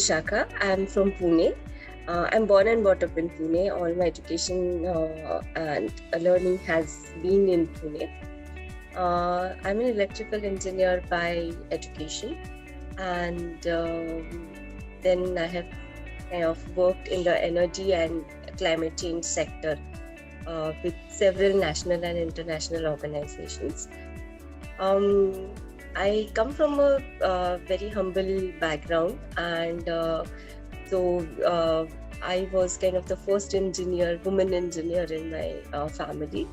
Vishakha. I'm from Pune. I'm born and brought up in Pune. All my education and learning has been in Pune. I'm an electrical engineer by education, and then I have kind of worked in the energy and climate change sector with several national and international organizations. I come from a very humble background, and so I was kind of the first woman engineer in my family,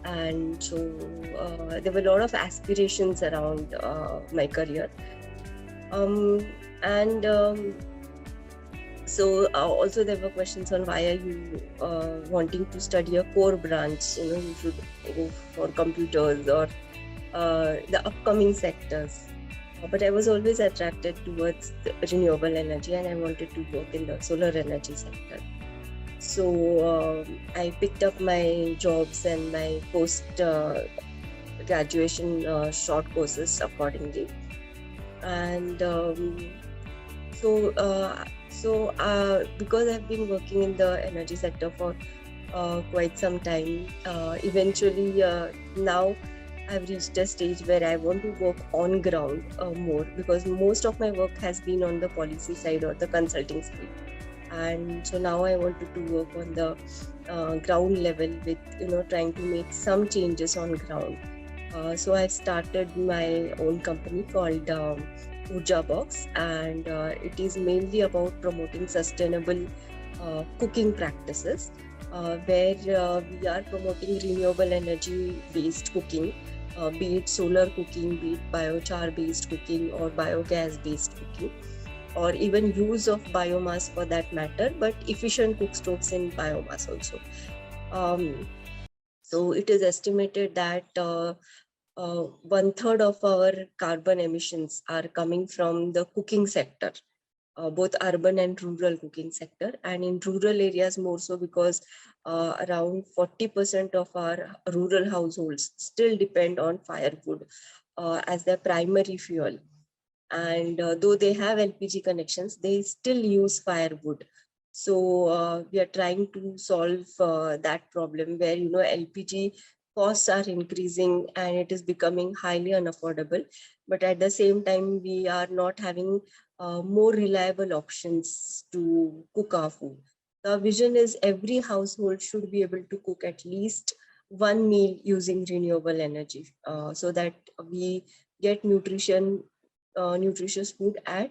and so there were a lot of aspirations around my career. And so also there were questions on why are you wanting to study a core branch? You should go for computers or the upcoming sectors. But I was always attracted towards renewable energy, and I wanted to work in the solar energy sector. So I picked up my jobs and my post graduation short courses accordingly. And because I've been working in the energy sector for quite some time, eventually now I've reached a stage where I want to work on ground more, because most of my work has been on the policy side or the consulting side. And so now I wanted to work on the ground level with, trying to make some changes on ground. So I started my own company called OrjaBox, and it is mainly about promoting sustainable cooking practices, where we are promoting renewable energy based cooking, be it solar cooking, be it biochar based cooking or biogas based cooking, or even use of biomass for that matter, but efficient cook stoves in biomass also. So it is estimated that 1/3 of our carbon emissions are coming from the cooking sector, both urban and rural cooking sector, and in rural areas more so, because around 40% of our rural households still depend on firewood as their primary fuel. And though they have LPG connections, they still use firewood. So we are trying to solve that problem, where LPG costs are increasing and it is becoming highly unaffordable. But at the same time, we are not having more reliable options to cook our food. The vision is every household should be able to cook at least one meal using renewable energy, so that we get nutritious food at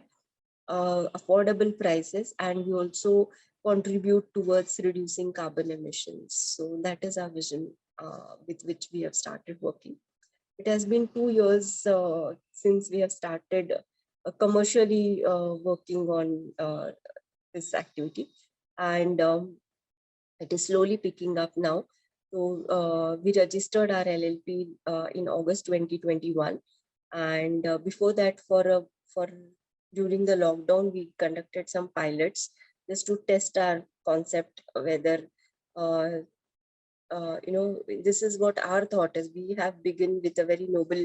affordable prices, and we also contribute towards reducing carbon emissions. So that is our vision with which we have started working. It has been 2 years since we have started commercially working on this activity, and it is slowly picking up now. So we registered our LLP in August 2021, and before that, for during the lockdown, we conducted some pilots just to test our concept, whether this is what our thought is. We have begun with a very noble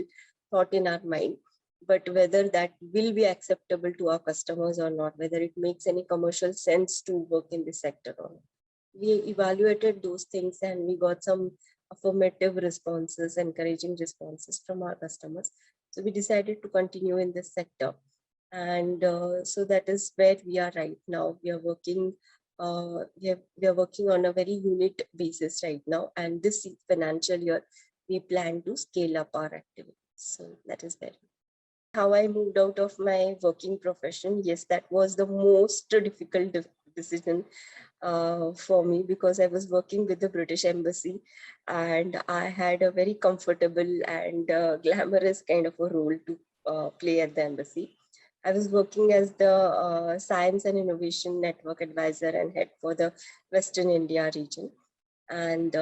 thought in our mind, but whether that will be acceptable to our customers or not, whether it makes any commercial sense to work in this sector or not. We evaluated those things, and we got some affirmative responses, encouraging responses from our customers. So we decided to continue in this sector. And so that is where we are right now. We are working we are working on a very unit basis right now, and this financial year we plan to scale up our activities. So that is there. How I moved out of my working profession, yes, that was the most difficult decision for me, because I was working with the British Embassy, and I had a very comfortable and glamorous kind of a role to play at the embassy. I was working as the Science and Innovation Network Advisor and head for the Western India region. And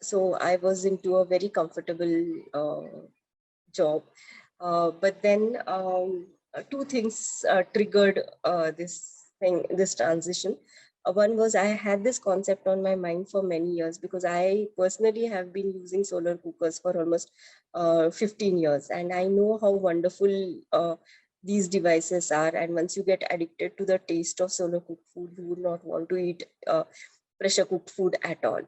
so I was into a very comfortable job. But then two things triggered this transition. One was, I had this concept on my mind for many years, because I personally have been using solar cookers for almost 15 years. And I know how wonderful these devices are. And once you get addicted to the taste of solo cooked food, you would not want to eat pressure cooked food at all.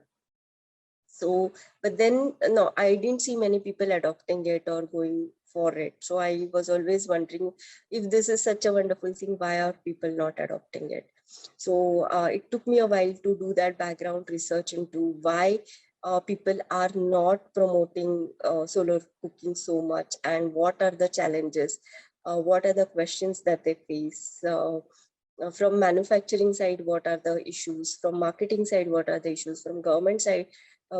So, but then no, I didn't see many people adopting it or going for it. So I was always wondering, if this is such a wonderful thing, why are people not adopting it? So it took me a while to do that background research into why people are not promoting solo cooking so much, and what are the challenges, what are the questions that they face. From manufacturing side, what are the issues? From marketing side, what are the issues? From government side,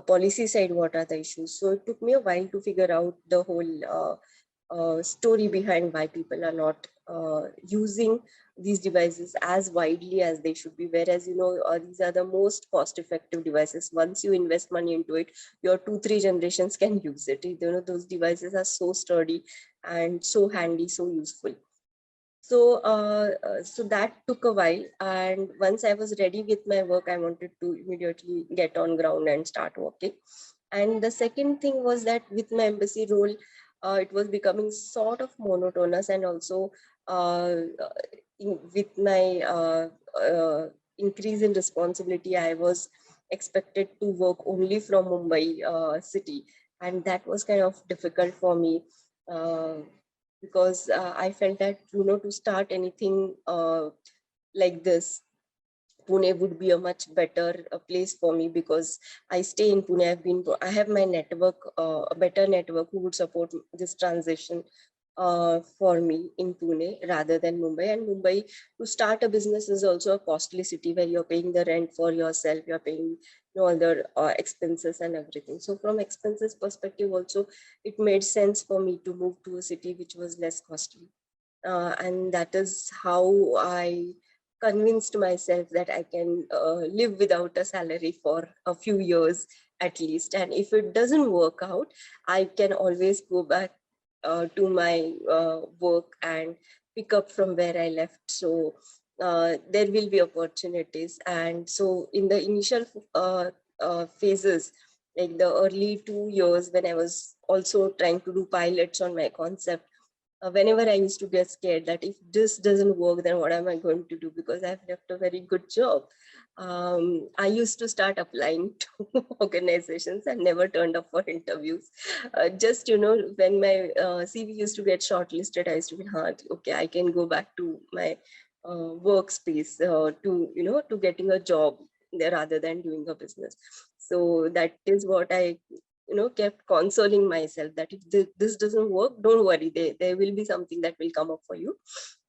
policy side, what are the issues? So it took me a while to figure out the whole story behind why people are not using these devices as widely as they should be. Whereas, these are the most cost effective devices. Once you invest money into it, your 2-3 generations can use it. Those devices are so sturdy and so handy, so useful. So that took a while, and once I was ready with my work, I wanted to immediately get on ground and start working. And the second thing was that with my embassy role, it was becoming sort of monotonous, and also with my increase in responsibility, I was expected to work only from Mumbai city, and that was kind of difficult for me. Because I felt that, to start anything like this, Pune would be a much better place for me, because I stay in Pune. I have my network, a better network who would support this transition for me in Pune rather than Mumbai. And Mumbai, to start a business, is also a costly city where you're paying the rent for yourself, you're paying all the expenses and everything. So from expenses perspective also, it made sense for me to move to a city which was less costly. And that is how I convinced myself that I can live without a salary for a few years at least. And if it doesn't work out, I can always go back to my work and pick up from where I left. So there will be opportunities. And so in the initial phases, like the early 2 years, when I was also trying to do pilots on my concept, whenever I used to get scared that if this doesn't work, then what am I going to do? Because I've left a very good job. I used to start applying to organizations and never turned up for interviews. Just, when my CV used to get shortlisted, I used to be, okay, I can go back to my workspace to getting a job there rather than doing a business. So that is what I kept consoling myself, that if this doesn't work, don't worry, there will be something that will come up for you.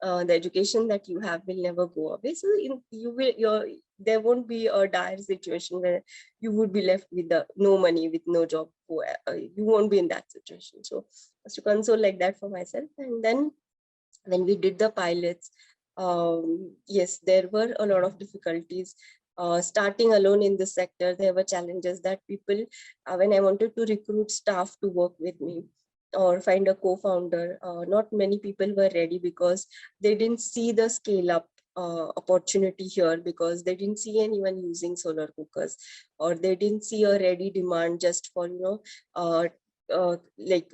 The education that you have will never go away. So there won't be a dire situation where you would be left with no money, with no job. You won't be in that situation. So I was to console like that for myself. And then when we did the pilots, yes, there were a lot of difficulties. Starting alone in this sector, there were challenges that people, when I wanted to recruit staff to work with me or find a co-founder, not many people were ready, because they didn't see the scale up opportunity here, because they didn't see anyone using solar cookers, or they didn't see a ready demand just for, like,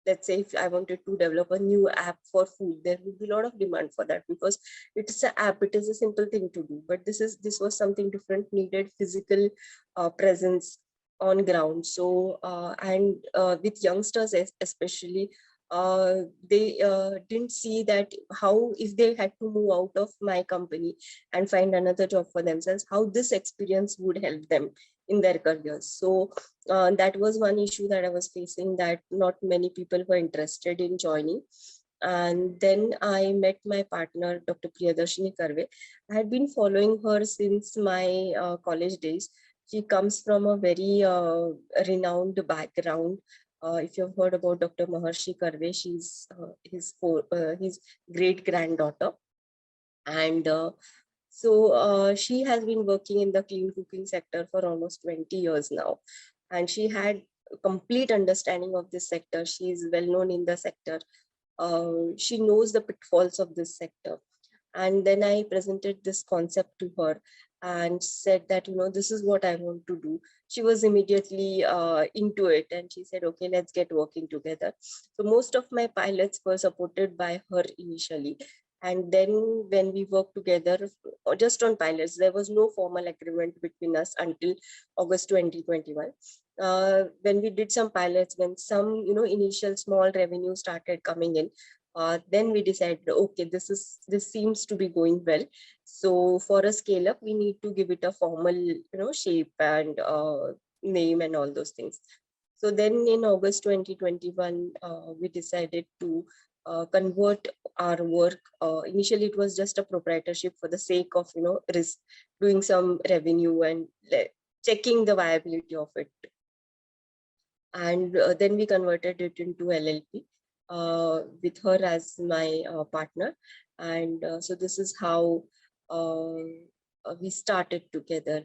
let's say if I wanted to develop a new app for food, there would be a lot of demand for that, because it's an app, it is a simple thing to do. But this was something different, needed physical presence on ground. So and with youngsters especially, they didn't see that how, if they had to move out of my company and find another job for themselves, how this experience would help them in their careers. So that was one issue that I was facing, that not many people were interested in joining. And then I met my partner, Dr. Priyadarshini Karve. I had been following her since my college days. She comes from a very renowned background. If you've heard about Dr. Maharshi Karve, she's his great granddaughter. And she has been working in the clean cooking sector for almost 20 years now. And she had a complete understanding of this sector. She is well known in the sector. She knows the pitfalls of this sector. And then I presented this concept to her. and said that, this is what I want to do. She was immediately into it, and she said, okay, let's get working together. So most of my pilots were supported by her initially. And then when we worked together just on pilots, there was no formal agreement between us until August 2021. When we did some pilots, when some initial small revenue started coming in, then we decided, okay, this seems to be going well. So for a scale up, we need to give it a formal shape and name and all those things. So then in August 2021, we decided to convert our work. Initially, it was just a proprietorship for the sake of risk, doing some revenue and checking the viability of it. And then we converted it into LLP with her as my partner. And so this is how we started together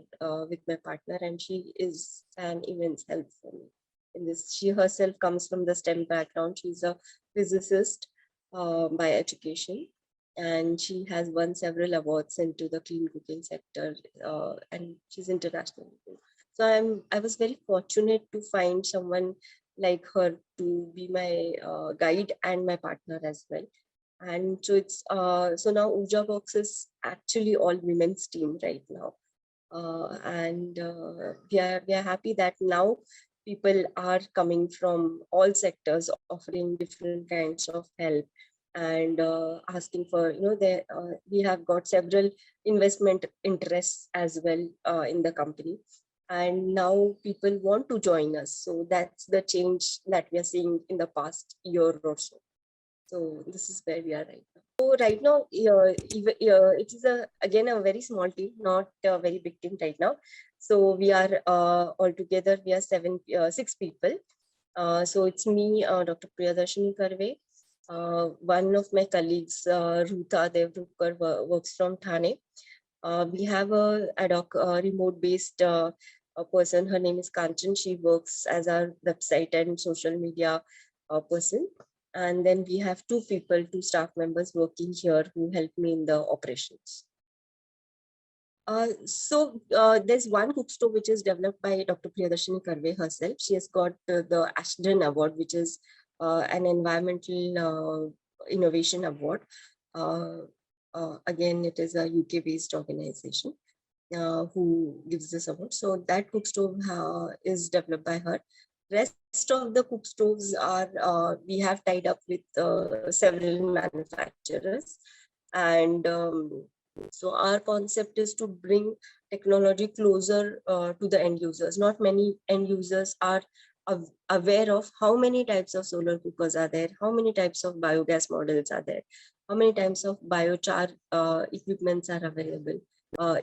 with my partner, and she is an immense help for me in this. She herself comes from the STEM background. She's a physicist by education, and she has won several awards into the clean cooking sector, and she's international. So I was very fortunate to find someone like her to be my guide and my partner as well. And so it's so now OrjaBox is actually all women's team right now. And we are happy that now people are coming from all sectors, offering different kinds of help and asking for, we have got several investment interests as well in the company. And now people want to join us. So that's the change that we are seeing in the past year or so. So this is where we are right now. So right now, it is again a very small team, not a very big team right now. So we are altogether, we are 6 people. So it's me, Dr. Priyadarshini Karve. One of my colleagues, Ruta Devrukkar, works from Thane. We have a ad hoc remote-based person. Her name is Kanchan. She works as our website and social media person. And then we have 2 people, 2 staff members working here who help me in the operations. So there's one cook stove which is developed by Dr. Priyadarshini Karve herself. She has got the Ashton Award, which is an environmental innovation award. Again, it is a UK-based organization who gives this award. So that cook stove is developed by her. Rest of the cook stoves are, we have tied up with several manufacturers. And so our concept is to bring technology closer to the end users. Not many end users are aware of how many types of solar cookers are there, how many types of biogas models are there, how many types of biochar equipments are available.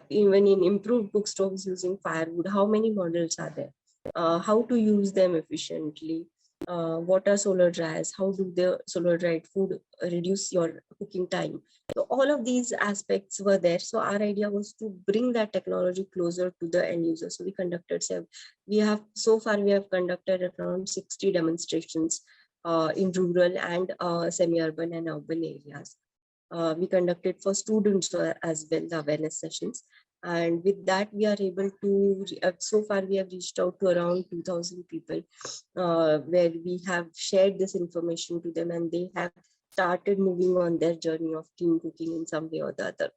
Even in improved cook stoves using firewood, how many models are there? How to use them efficiently? What are solar dryers? How do the solar dried food reduce your cooking time? So all of these aspects were there. So our idea was to bring that technology closer to the end user. So we conducted so far we have conducted around 60 demonstrations in rural and semi-urban and urban areas. We conducted for students as well, the awareness sessions. And with that, we are able to, so far we have reached out to around 2,000 people where we have shared this information to them, and they have started moving on their journey of clean cooking in some way or the other.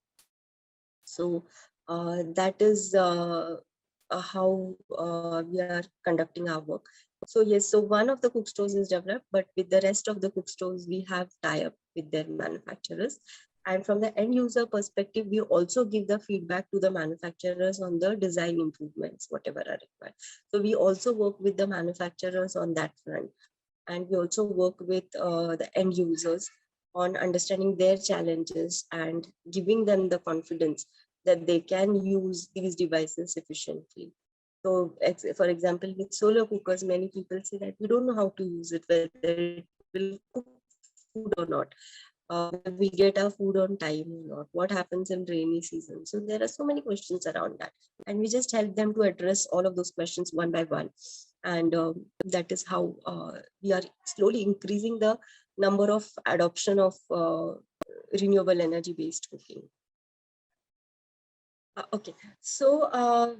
So that is how we are conducting our work. So yes, so one of the cook stoves is developed, but with the rest of the cook stoves, we have tie-up with their manufacturers. And from the end user perspective, we also give the feedback to the manufacturers on the design improvements, whatever are required. So we also work with the manufacturers on that front. And we also work with the end users on understanding their challenges and giving them the confidence that they can use these devices efficiently. So, for example, with solar cookers, many people say that we don't know how to use it, whether it will cook food or not. We get our food on time or not, what happens in rainy season. So there are so many questions around that, and we just help them to address all of those questions one by one. And that is how we are slowly increasing the number of adoption of renewable energy based cooking. Okay, so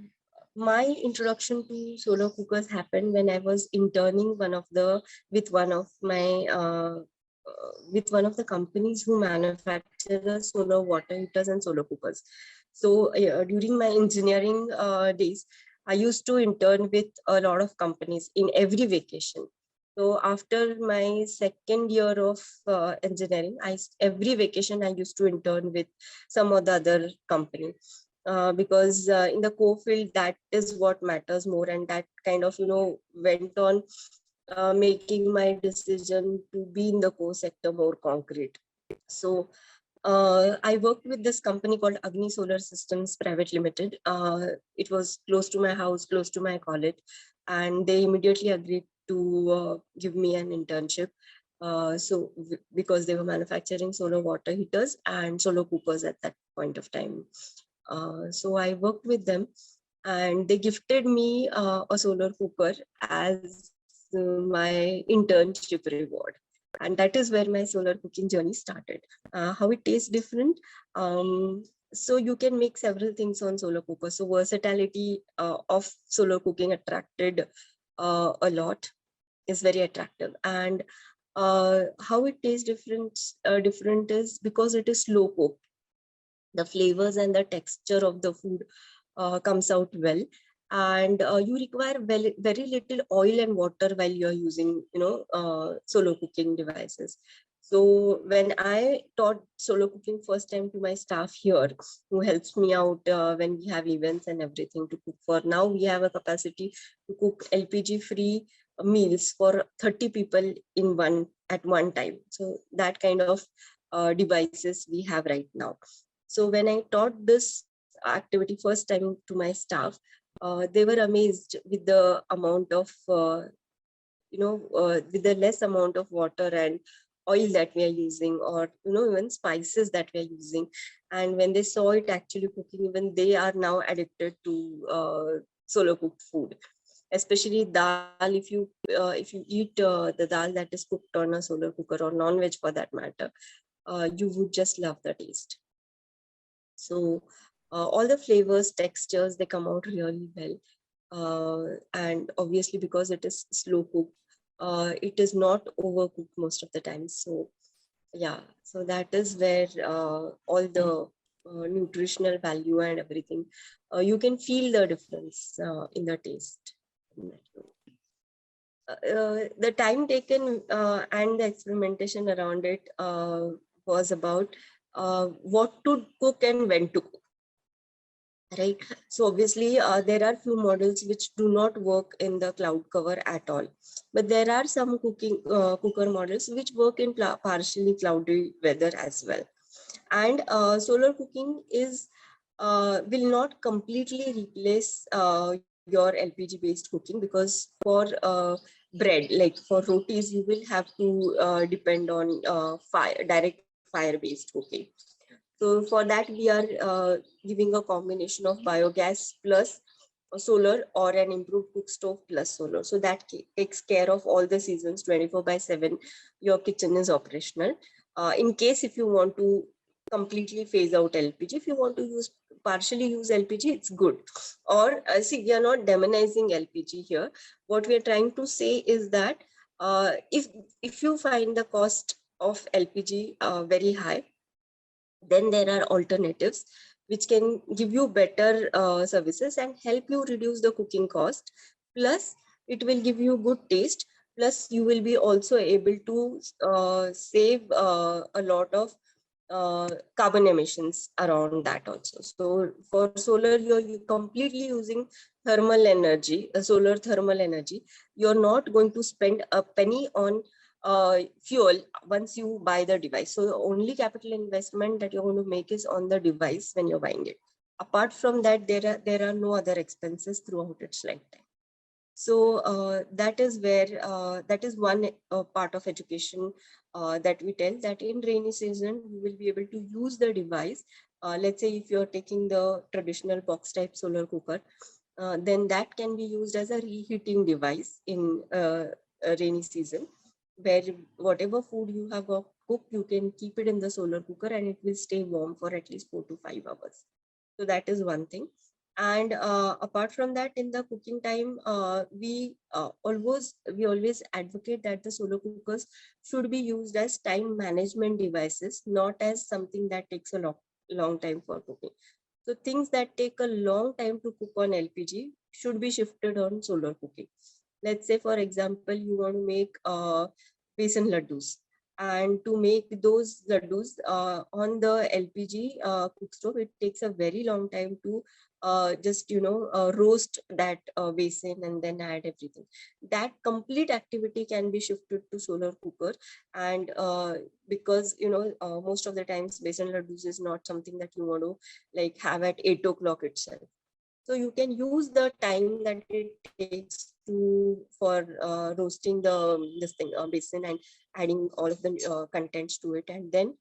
my introduction to solar cookers happened when I was interning with one of my with one of the companies who manufacture solar water heaters and solar cookers. So during my engineering days, I used to intern with a lot of companies in every vacation. So after my second year of engineering, every vacation I used to intern with some of the other company, because in the core field, that is what matters more, and that kind of went on making my decision to be in the core sector more concrete. So I worked with this company called Agni Solar Systems Private Limited. It was close to my house, close to my college, and they immediately agreed to give me an internship. Because they were manufacturing solar water heaters and solar cookers at that point of time. So I worked with them, and they gifted me a solar cooker as my internship reward. And that is where my solar cooking journey started. How it tastes different. So you can make several things on solar cooker. So versatility of solar cooking attracted a lot, is very attractive. And how it tastes different is because it is slow cooked. The flavors and the texture of the food comes out well, and you require very little oil and water while you're using solo cooking devices. So when I taught solo cooking first time to my staff here, who helps me out when we have events and everything to cook for, now we have a capacity to cook LPG free meals for 30 people at one time. So that kind of devices we have right now. So when I taught this activity first time to my staff, they were amazed with the amount of, with the less amount of water and oil that we are using, or, even spices that we are using. And when they saw it actually cooking, even they are now addicted to solo cooked food, especially dal. If you eat the dal that is cooked on a solar cooker, or non-veg for that matter, you would just love the taste. So all the flavors, textures, they come out really well. And obviously, because it is slow cooked, it is not overcooked most of the time. So yeah, so that is where all the nutritional value and everything, you can feel the difference in the taste. The time taken and the experimentation around it was about what to cook and when to cook. Right. So obviously, there are few models which do not work in the cloud cover at all. But there are some cooker models which work in partially cloudy weather as well. And solar cooking will not completely replace your LPG based cooking, because for bread, like for rotis, you will have to depend on direct fire based cooking. So for that, we are giving a combination of biogas plus solar, or an improved cook stove plus solar. So that takes care of all the seasons 24/7. Your kitchen is operational. In case if you want to completely phase out LPG, if you want to partially use LPG, it's good. Or see, we are not demonizing LPG here. What we are trying to say is that if you find the cost of LPG very high, then there are alternatives which can give you better services and help you reduce the cooking cost. Plus, it will give you good taste. Plus, you will be also able to save a lot of carbon emissions around that also. So for solar, you're completely using thermal energy, solar thermal energy. You're not going to spend a penny on fuel once you buy the device. So the only capital investment that you're going to make is on the device when you're buying it. Apart from that, there are no other expenses throughout its lifetime. So that is one part of education that we tell, that in rainy season you will be able to use the device. Let's say if you're taking the traditional box type solar cooker, then that can be used as a reheating device in a rainy season, where whatever food you have cooked, you can keep it in the solar cooker and it will stay warm for at least 4 to 5 hours. So that is one thing. And apart from that, in the cooking time, we always advocate that the solar cookers should be used as time management devices, not as something that takes a long time for cooking. So things that take a long time to cook on LPG should be shifted on solar cooking. Let's say, for example, you want to make besan laddus. And to make those laddus on the LPG cook stove, it takes a very long time to just, roast that basin and then add everything. That complete activity can be shifted to solar cooker. And because, most of the times besan laddus is not something that you want to like have at 8 o'clock itself. So you can use the time that it takes for roasting this thing basin and adding all of the contents to it, and then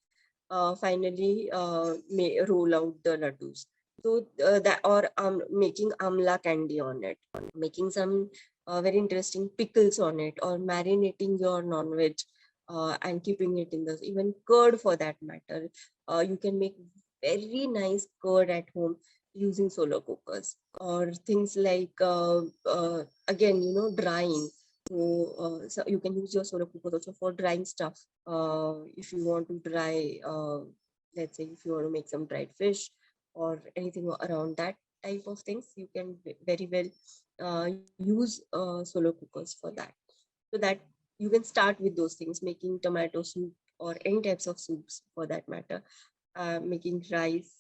finally roll out the laddus. So that, or making amla candy on it, making some very interesting pickles on it, or marinating your non-veg and keeping it in the, even curd for that matter. You can make very nice curd at home using solar cookers, or things like again, drying. So you can use your solar cooker also for drying stuff. If you want to dry, let's say if you want to make some dried fish or anything around that type of things, you can very well use solar cookers for that. So that you can start with those things, making tomato soup or any types of soups for that matter, making rice,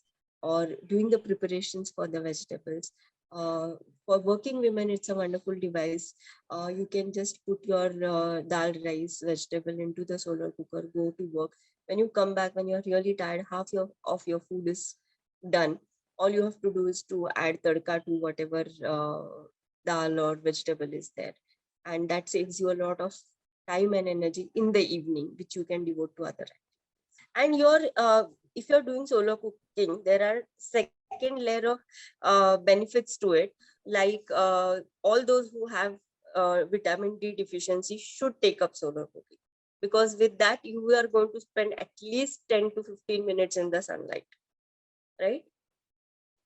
or doing the preparations for the vegetables. For working women, it's a wonderful device. You can just put your dal, rice, vegetable into the solar cooker, go to work. When you come back, when you're really tired, half of your food is done. All you have to do is to add tadka to whatever dal or vegetable is there. And that saves you a lot of time and energy in the evening, which you can devote to other. And if you're doing solo cooking, there are second layer of benefits to it, like all those who have vitamin D deficiency should take up solo cooking, because with that you are going to spend at least 10 to 15 minutes in the sunlight, right?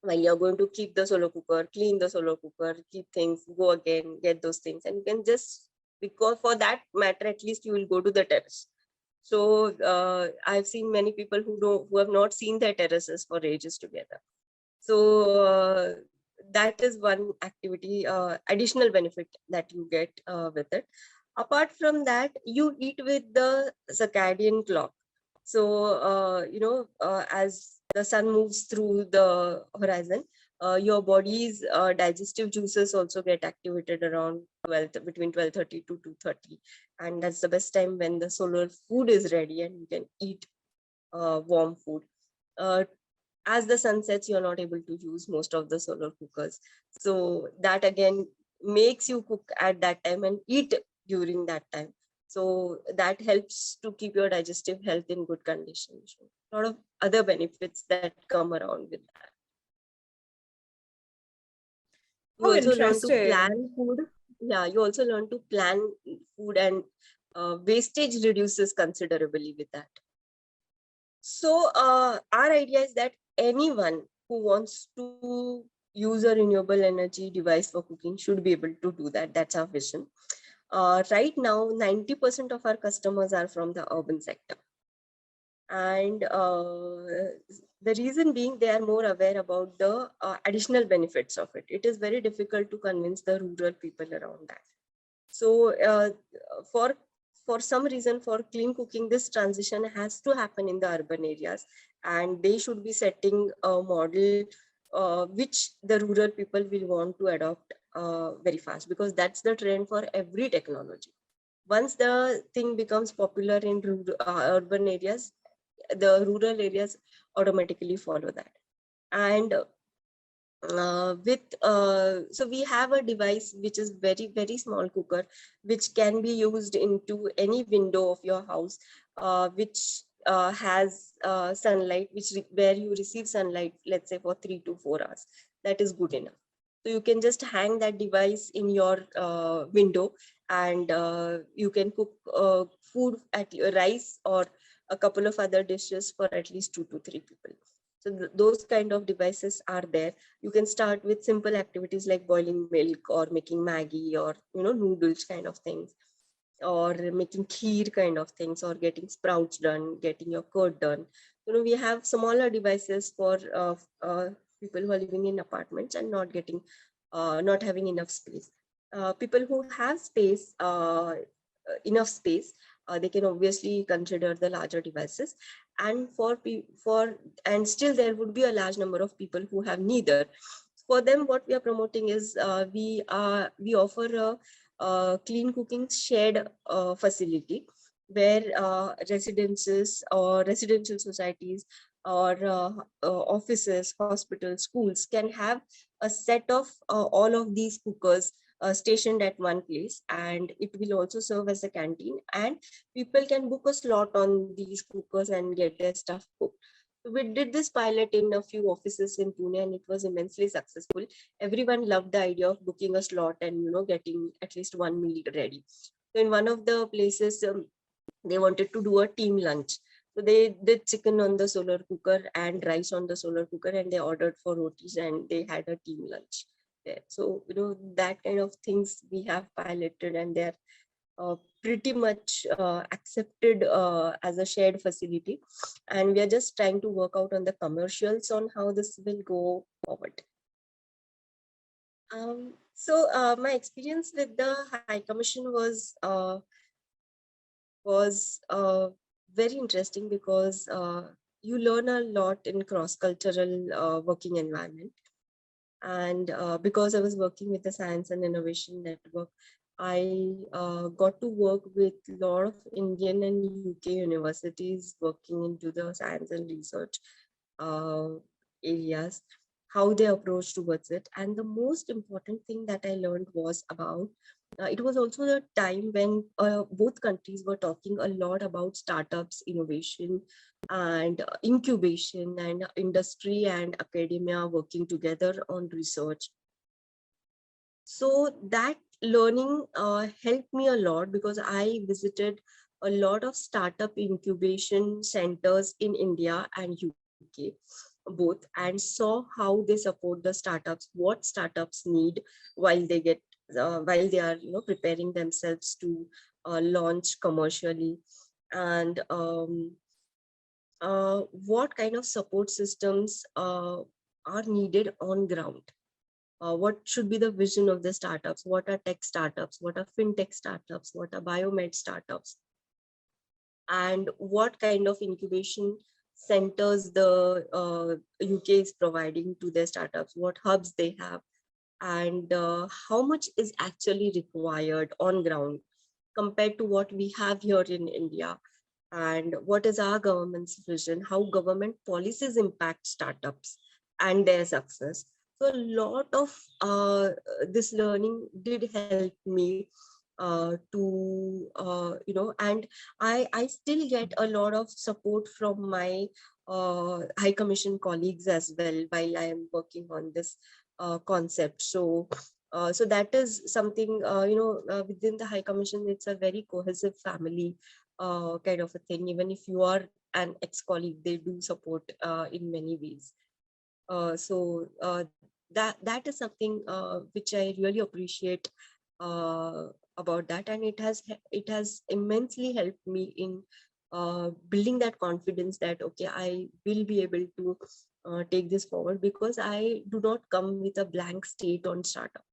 While you're going to keep the solo cooker, clean the solo cooker, keep things, go again, get those things, and you can just, because for that matter, at least you will go to the terrace. So I've seen many people who have not seen their terraces for ages together. So that is one activity, additional benefit that you get with it. Apart from that, you eat with the circadian clock. So as the sun moves through the horizon, your body's digestive juices also get activated around between 12:30 to 2:30, and that's the best time when the solar food is ready and you can eat warm food. As the sun sets, you're not able to use most of the solar cookers, so that again makes you cook at that time and eat during that time. So that helps to keep your digestive health in good condition. So a lot of other benefits that come around with that. You How also learn to interesting. plan food. Yeah, you also learn to plan food, and wastage reduces considerably with that. So our idea is that anyone who wants to use a renewable energy device for cooking should be able to do that. That's our vision. Right now, 90% of our customers are from the urban sector. And the reason being, they are more aware about the additional benefits of it. It is very difficult to convince the rural people around that. So for some reason, for clean cooking, this transition has to happen in the urban areas, and they should be setting a model which the rural people will want to adopt very fast, because that's the trend for every technology. Once the thing becomes popular in urban areas, the rural areas automatically follow that. And so we have a device which is very small cooker, which can be used into any window of your house, which has sunlight, where you receive sunlight, let's say for 3 to 4 hours. That is good enough. So you can just hang that device in your window, and you can cook food at your rice or a couple of other dishes for at least 2 to 3 people. So those kind of devices are there. You can start with simple activities like boiling milk or making Maggie or noodles kind of things, or making kheer kind of things, or getting sprouts done, getting your curd done. We have smaller devices for people who are living in apartments and not having enough space. People who have enough space, they can obviously consider the larger devices. And and still there would be a large number of people who have neither. For them, what we are promoting is we offer a clean cooking shared facility, where residences or residential societies or offices, hospitals, schools can have a set of all of these cookers stationed at one place, and it will also serve as a canteen, and people can book a slot on these cookers and get their stuff cooked. We did this pilot in a few offices in Pune, and it was immensely successful. Everyone loved the idea of booking a slot and getting at least one meal ready. So in one of the places, they wanted to do a team lunch. So they did chicken on the solar cooker and rice on the solar cooker, and they ordered for rotis and they had a team lunch there. So that kind of things we have piloted, and they're pretty much accepted as a shared facility. And we are just trying to work out on the commercials on how this will go forward. So my experience with the High Commission was very interesting, because you learn a lot in cross-cultural working environment. And because I was working with the Science and Innovation Network, I got to work with a lot of Indian and UK universities working into the science and research uh, areas, how they approach towards it. And the most important thing that I learned was about it was also the time when both countries were talking a lot about startups, innovation, and incubation, and industry and academia working together on research. So that learning helped me a lot, because I visited a lot of startup incubation centers in India and UK both, and saw how they support the startups, what startups need while they are preparing themselves to launch commercially, and what kind of support systems are needed on ground. What should be the vision of the startups? What are tech startups? What are fintech startups? What are biomed startups? And what kind of incubation centers the UK is providing to their startups? What hubs they have? And how much is actually required on ground compared to what we have here in India? And what is our government's vision? How government policies impact startups and their success? So a lot of this learning did help me and I still get a lot of support from my High Commission colleagues as well while I am working on this concept. So that is something, within the High Commission, it's a very cohesive family kind of a thing. Even if you are an ex-colleague, they do support in many ways. That is something which I really appreciate about that, and it has immensely helped me in building that confidence that okay, I will be able to take this forward, because I do not come with a blank state on startup.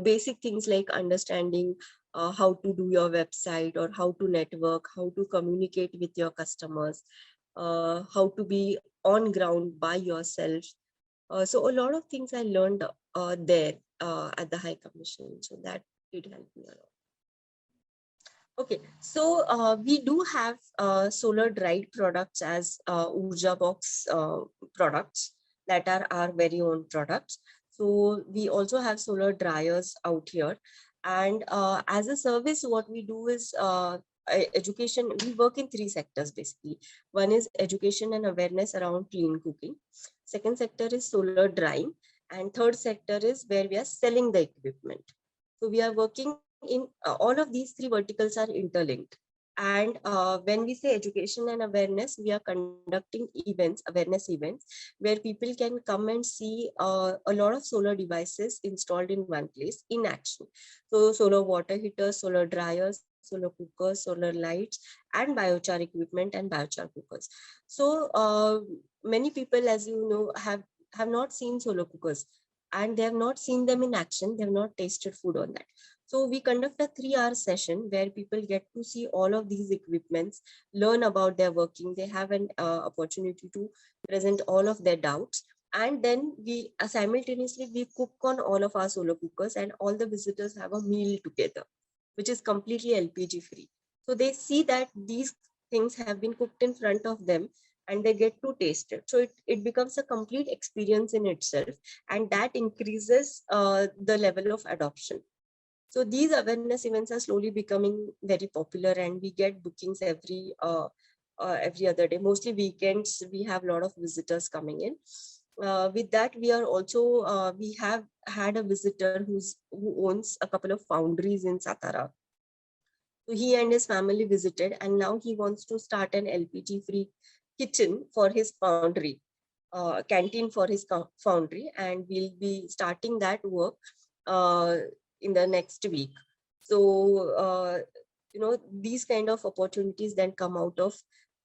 Basic things like understanding how to do your website, or how to network, how to communicate with your customers, how to be on ground by yourself. So a lot of things I learned there at the High Commission. So that did help me a lot. Okay, so we do have solar dried products as OrjaBox products that are our very own products. So we also have solar dryers out here. And as a service, what we do is education. We work in three sectors basically. One is education and awareness around clean cooking. Second sector is solar drying. And third sector is where we are selling the equipment. So we are working in all of these three verticals are interlinked. And when we say education and awareness, we are conducting awareness events, where people can come and see a lot of solar devices installed in one place in action. So solar water heaters, solar dryers, solar cookers, solar lights, and biochar equipment and biochar cookers. So many people, as you know, have not seen solar cookers, and they have not seen them in action. They have not tasted food on that. So we conduct a 3-hour session where people get to see all of these equipments, learn about their working. They have an opportunity to present all of their doubts. And then we simultaneously we cook on all of our solar cookers, and all the visitors have a meal together, which is completely LPG free. So they see that these things have been cooked in front of them, and they get to taste it. So it becomes a complete experience in itself, and that increases the level of adoption. So these awareness events are slowly becoming very popular, and we get bookings every other day. Mostly weekends, we have a lot of visitors coming in. With that, we have had a visitor who owns a couple of foundries in Satara. So he and his family visited, and now he wants to start an LPG free kitchen for his foundry, canteen for his foundry, and we'll be starting that work uh, in the next week. So these kind of opportunities then come out of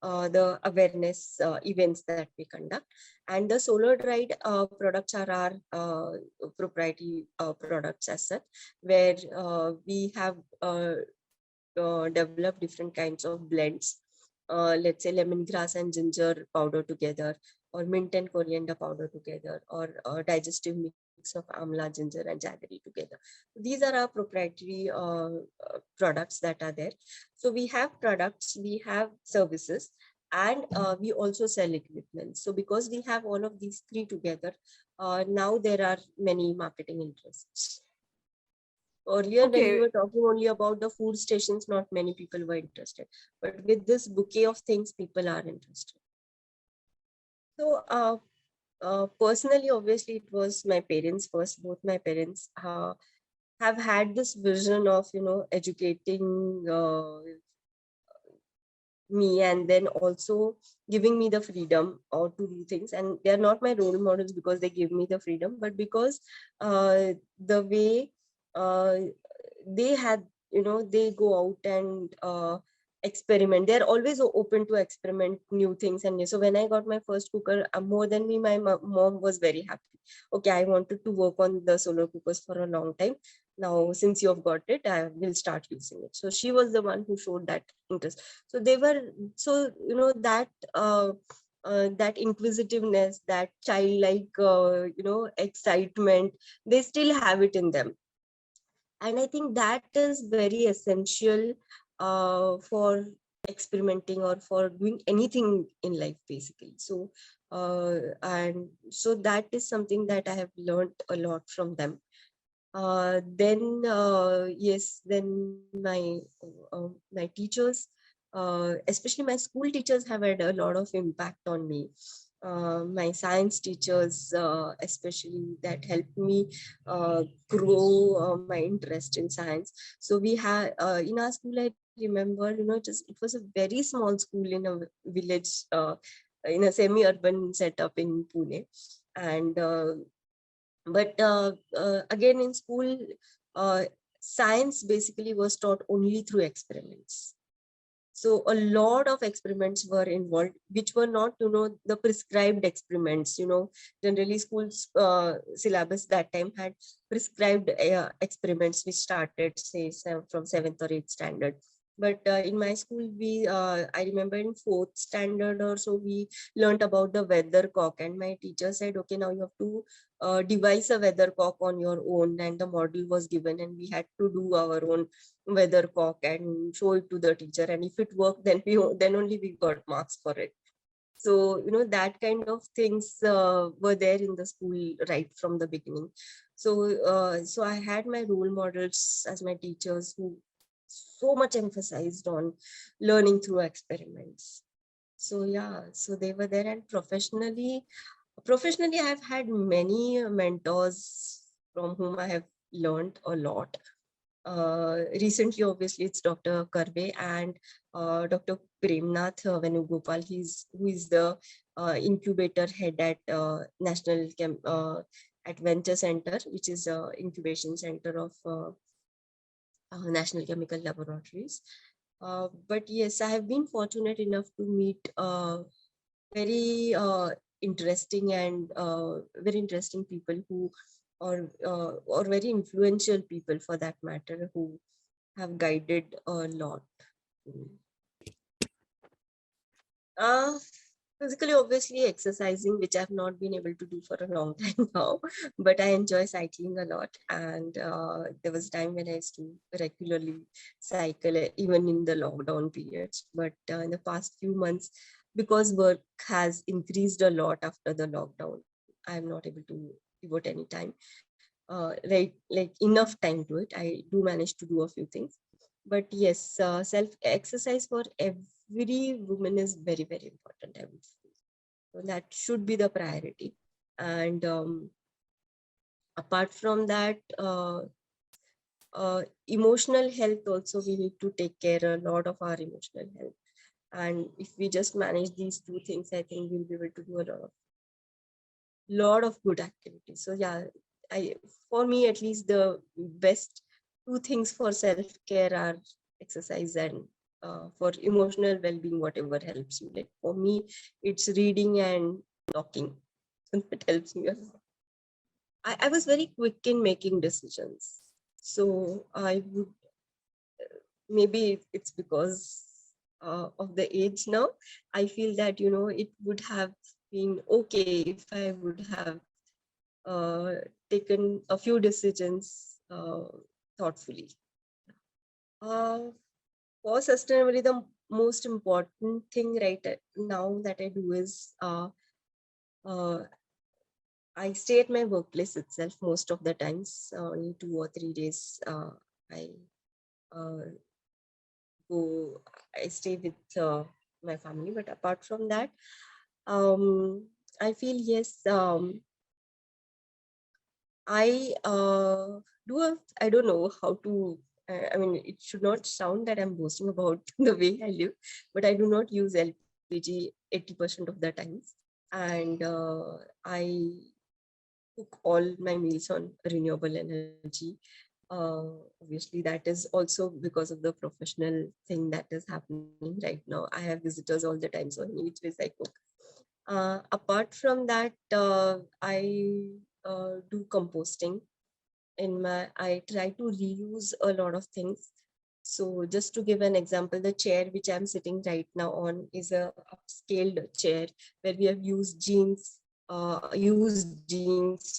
the awareness events that we conduct. And the solar dried products are our proprietary products as such, where we have develop different kinds of blends. Let's say lemongrass and ginger powder together, or mint and coriander powder together, or digestive mix of amla, ginger, and jaggery together. These are our proprietary products that are there. So we have products, we have services, and we also sell equipment. So because we have all of these three together, now there are many marketing interests. Earlier, when we Okay. were talking only about the food stations, not many people were interested. But with this bouquet of things, people are interested. So personally, obviously, it was my parents first. Both my parents have had this vision of, educating me, and then also giving me the freedom to do things. And they are not my role models because they give me the freedom, but because the way uh, they had, they go out and experiment. They're always open to experiment new things. And so when I got my first cooker, more than me, my mom was very happy. Okay, I wanted to work on the solar cookers for a long time. Now since you've got it, I will start using it. So she was the one who showed that interest. So they were, so that inquisitiveness, that childlike excitement, they still have it in them. And I think that is very essential for experimenting or for doing anything in life, basically. So and so that is something that I have learned a lot from them. Then yes, then my teachers, especially my school teachers, have had a lot of impact on me. My science teachers, especially, that helped me grow my interest in science. So we had in our school, I remember, it was a very small school in a village, in a semi-urban setup in Pune. And but again, in school, uh, science basically was taught only through experiments. So a lot of experiments were involved, which were not, the prescribed experiments. Generally schools syllabus that time had prescribed experiments which started, say, from 7th or 8th standard. But in my school, I remember in 4th standard or so, we learned about the weathercock, and my teacher said, okay, now you have to devise a weathercock on your own, and the model was given, and we had to do our own weathercock and show it to the teacher, and if it worked, then only we got marks for it. So that kind of things were there in the school right from the beginning. So I had my role models as my teachers, who so much emphasized on learning through experiments. So yeah, so they were there. And professionally, I've had many mentors from whom I have learned a lot. Recently, obviously, it's Dr. Karve and Dr. Premnath Venugopal. Who is the incubator head at at Venture Center, which is incubation center of National Chemical Laboratories. But yes, I have been fortunate enough to meet very interesting and very interesting people who, or very influential people for that matter, who have guided a lot. Uh, Physically, obviously, exercising, which I've not been able to do for a long time now, but I enjoy cycling a lot. And there was a time when I used to regularly cycle, even in the lockdown periods. But in the past few months, because work has increased a lot after the lockdown, I'm not able to devote any time, like enough time to it. I do manage to do a few things. But yes, self exercise for every woman is very, very important, I would say. So that should be the priority. And apart from that, emotional health also, we need to take care a lot of our emotional health. And if we just manage these two things, I think we'll be able to do a lot of good activities. So yeah, for me at least, the best two things for self-care are exercise and for emotional well-being, whatever helps you. Like for me, it's reading and talking. That helps me a lot. I was very quick in making decisions. So I would, maybe it's because of the age now, I feel that, it would have been okay if I would have uh, taken a few decisions thoughtfully. Uh, for sustainability, the most important thing right now that I do is uh, I stay at my workplace itself most of the times. Only 2 or 3 days I uh, go. I stay with my family. But apart from that, I feel yes. I don't know how to. I mean, it should not sound that I'm boasting about the way I live, but I do not use LPG 80% of the times, and I cook all my meals on renewable energy. Obviously, that is also because of the professional thing that is happening right now. I have visitors all the time, so in which ways I cook. Apart from that, I do composting. I try to reuse a lot of things. So just to give an example, the chair which I'm sitting right now on is a upscaled chair where we have used jeans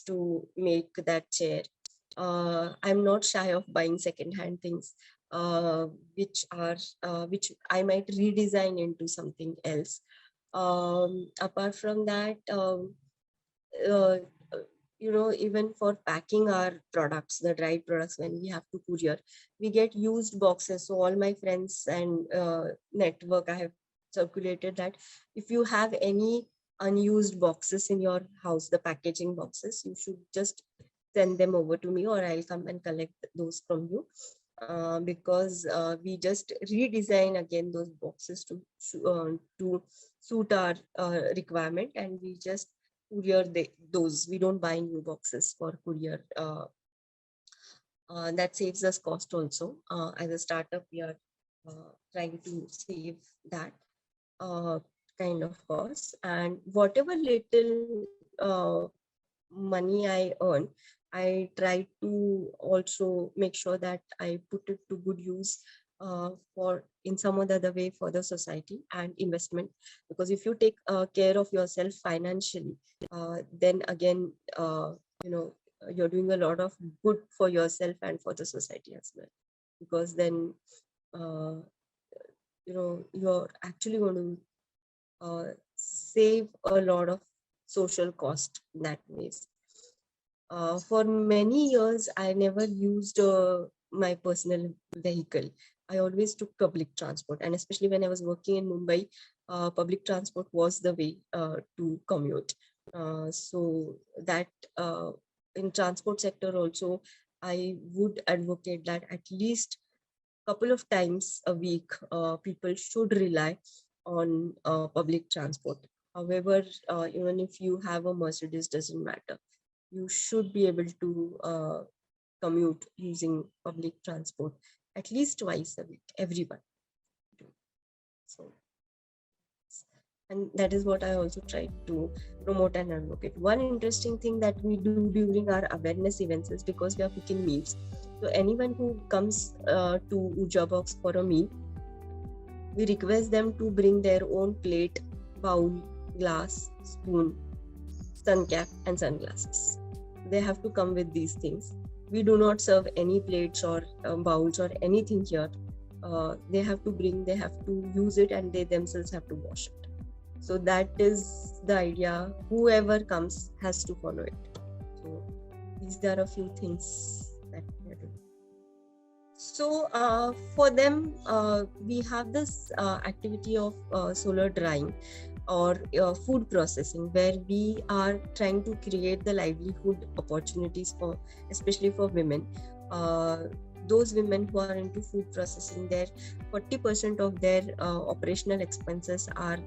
to make that chair. I'm not shy of buying secondhand things, which I might redesign into something else. Apart from that, uh, even for packing our products, the dried products, when we have to courier, we get used boxes. So all my friends and network, I have circulated that if you have any unused boxes in your house, the packaging boxes, you should just send them over to me, or I'll come and collect those from you. Because we just redesign again those boxes to suit our requirement, and we just courier those. We don't buy new boxes for courier. That saves us cost also. As a startup, we are trying to save that kind of cost. And whatever little money I earn, I try to also make sure that I put it to good use for in some other way for the society and investment. Because if you take care of yourself financially, then again, you're doing a lot of good for yourself and for the society as well. Because then, uh, you're actually going to save a lot of social cost in that ways. For many years, I never used my personal vehicle. I always took public transport, and especially when I was working in Mumbai, public transport was the way to commute. So that in transport sector also, I would advocate that at least couple of times a week, people should rely on public transport. However, even if you have a Mercedes, doesn't matter. You should be able to commute using public transport at least twice a week, everyone. So, and that is what I also try to promote and advocate. One interesting thing that we do during our awareness events is, because we are cooking meals, so anyone who comes to OrjaBox for a meal, we request them to bring their own plate, bowl, glass, spoon, sun cap, and sunglasses. They have to come with these things. We do not serve any plates or bowls or anything here. They have to bring, they have to use it, and they themselves have to wash it. So that is the idea. Whoever comes has to follow it. So these are a few things that we are doing. So for them, we have this activity of solar drying or food processing, where we are trying to create the livelihood opportunities for, especially for women. Those women who are into food processing, their 40% of their operational expenses are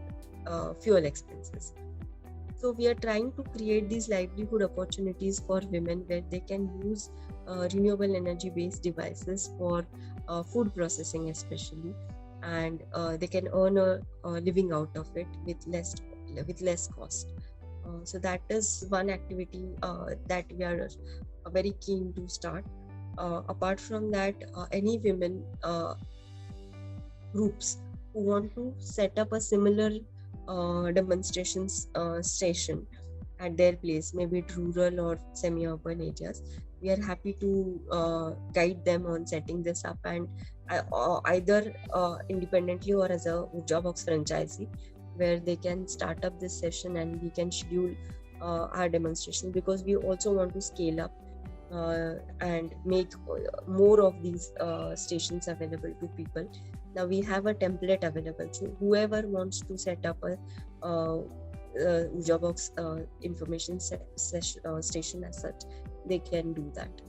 fuel expenses. So we are trying to create these livelihood opportunities for women, where they can use renewable energy based devices for food processing especially, and they can earn a living out of it with less cost. So that is one activity that we are very keen to start. Apart from that, any women groups who want to set up a similar demonstrations station at their place, maybe it rural or semi-urban areas, we are happy to guide them on setting this up, and either independently or as a OrjaBox franchisee, where they can start up this session and we can schedule our demonstration, because we also want to scale up and make more of these stations available to people. Now we have a template available, so whoever wants to set up a OrjaBox information station as such, they can do that.